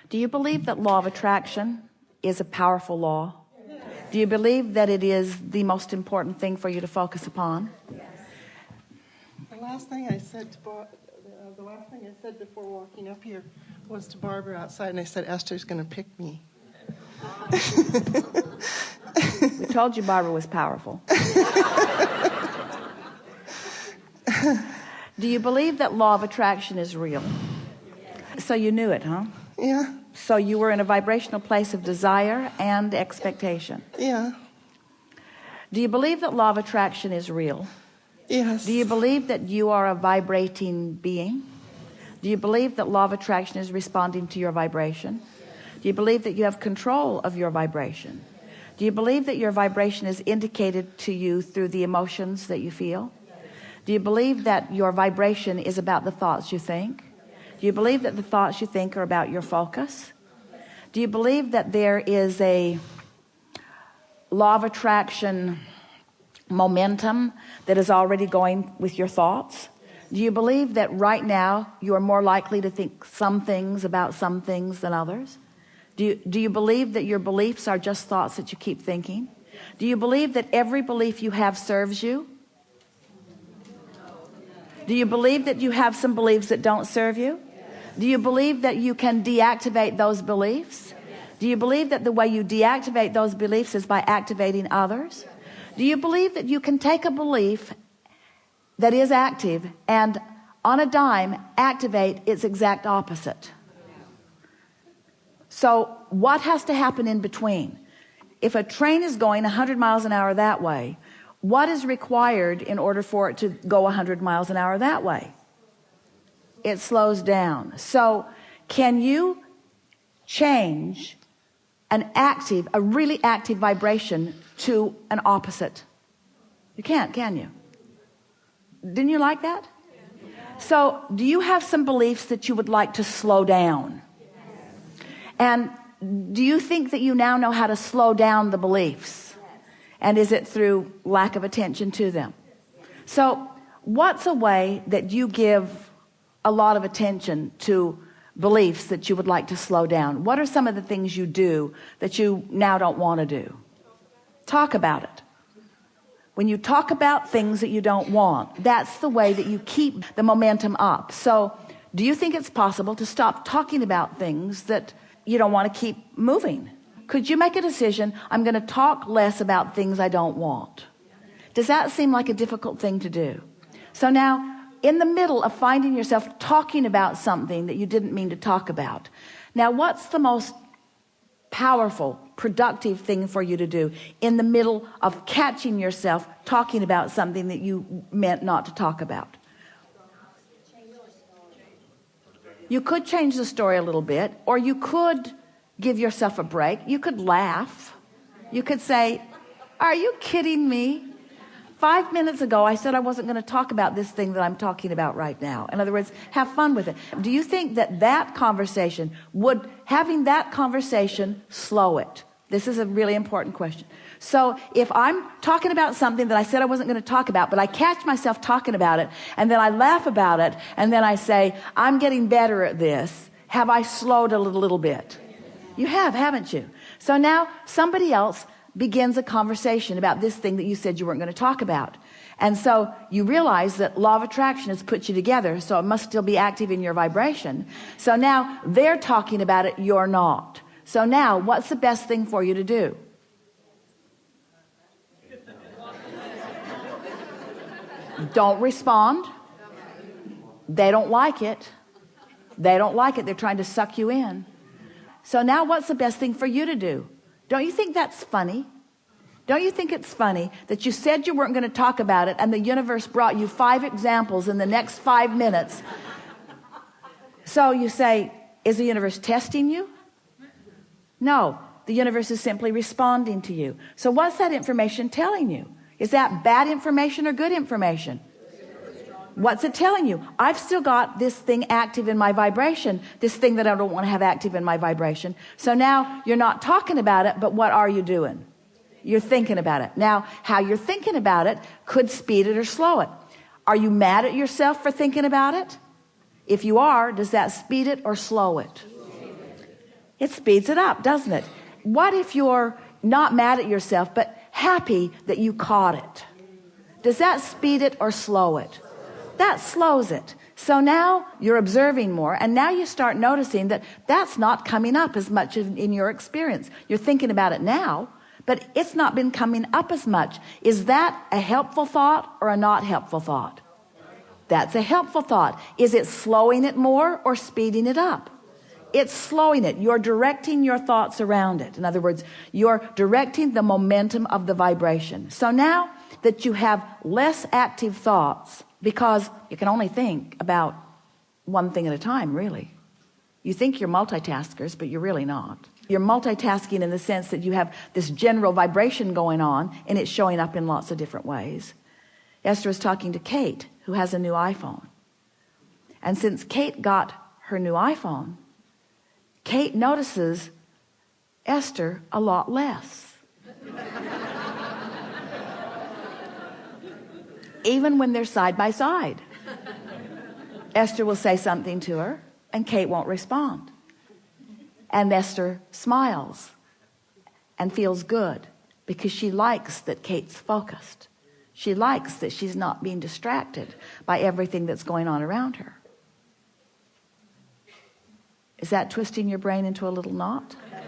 Do you believe that law of attraction is a powerful law? Do you believe that it is the most important thing for you to focus upon? Yes. The last thing I said before walking up here was to Barbara outside, and I said, Esther's going to pick me. We told you Barbara was powerful. Do you believe that law of attraction is real? So you knew it, huh? Yeah. So you were in a vibrational place of desire and expectation. Yeah. Do you believe that law of attraction is real? Yes. Do you believe that you are a vibrating being? Do you believe that law of attraction is responding to your vibration? Do you believe that you have control of your vibration? Do you believe that your vibration is indicated to you through the emotions that you feel? Do you believe that your vibration is about the thoughts you think? Do you believe that the thoughts you think are about your focus? Do you believe that there is a law of attraction momentum that is already going with your thoughts? Do you believe that right now you are more likely to think some things about some things than others? Do you believe that your beliefs are just thoughts that you keep thinking? Do you believe that every belief you have serves you? Do you believe that you have some beliefs that don't serve you? Do you believe that you can deactivate those beliefs? Do you believe that the way you deactivate those beliefs is by activating others? Do you believe that you can take a belief that is active and on a dime activate its exact opposite? So what has to happen in between? If a train is going 100 miles an hour that way, what is required in order for it to go 100 miles an hour that way? It slows down. So can you change a really active vibration to an opposite? You can't, can you? Didn't you like that? So do you have some beliefs that you would like to slow down? And do you think that you now know how to slow down the beliefs? And is it through lack of attention to them? So what's a way that you give a lot of attention to beliefs that you would like to slow down? What are some of the things you do that you now don't want to do? Talk about it. When you talk about things that you don't want, that's the way that you keep the momentum up. So do you think it's possible to stop talking about things that you don't want to keep moving? Could you make a decision? I'm going to talk less about things I don't want. Does that seem like a difficult thing to do? So now, in the middle of finding yourself talking about something that you didn't mean to talk about, now what's the most powerful, productive thing for you to do in the middle of catching yourself talking about something that you meant not to talk about? You could change the story a little bit, or you could give yourself a break. You could laugh. You could say, are you kidding me? 5 minutes ago, I said I wasn't going to talk about this thing that I'm talking about right now. In other words, have fun with it. Do you think that conversation having that conversation slow it? This is a really important question. So if I'm talking about something that I said I wasn't going to talk about, but I catch myself talking about it, and then I laugh about it, and then I say, I'm getting better at this, have I slowed a little bit? You have, haven't you? So now somebody else begins a conversation about this thing that you said you weren't going to talk about. And so you realize that law of attraction has put you together, so it must still be active in your vibration. So now they're talking about it, you're not. So now what's the best thing for you to do? Don't respond. They don't like it. They don't like it. They're trying to suck you in. So now what's the best thing for you to do? Don't you think that's funny? Don't you think it's funny that you said you weren't going to talk about it, and the universe brought you 5 examples in the next 5 minutes? So you say, is the universe testing you? No, the universe is simply responding to you. So what's that information telling you? Is that bad information or good information? What's it telling you? I've still got this thing active in my vibration, this thing that I don't want to have active in my vibration. So now you're not talking about it, but what are you doing? You're thinking about it. Now, how you're thinking about it could speed it or slow it. Are you mad at yourself for thinking about it? If you are, does that speed it or slow it? It speeds it up, doesn't it? What if you're not mad at yourself, but happy that you caught it? Does that speed it or slow it? That slows it. So now you're observing more, and now you start noticing that that's not coming up as much in your experience. You're thinking about it now, but it's not been coming up as much. Is that a helpful thought or a not helpful thought? That's a helpful thought. Is it slowing it more or speeding it up? It's slowing it. You're directing your thoughts around it. In other words, you're directing the momentum of the vibration. So now that you have less active thoughts, because you can only think about one thing at a time, really. You think you're multitaskers, but you're really not. You're multitasking in the sense that you have this general vibration going on, and it's showing up in lots of different ways. Esther was talking to Kate, who has a new iPhone. And since Kate got her new iPhone, Kate notices Esther a lot less. Even when they're side by side. Esther will say something to her, and Kate won't respond. And Esther smiles and feels good because she likes that Kate's focused. She likes that she's not being distracted by everything that's going on around her. Is that twisting your brain into a little knot?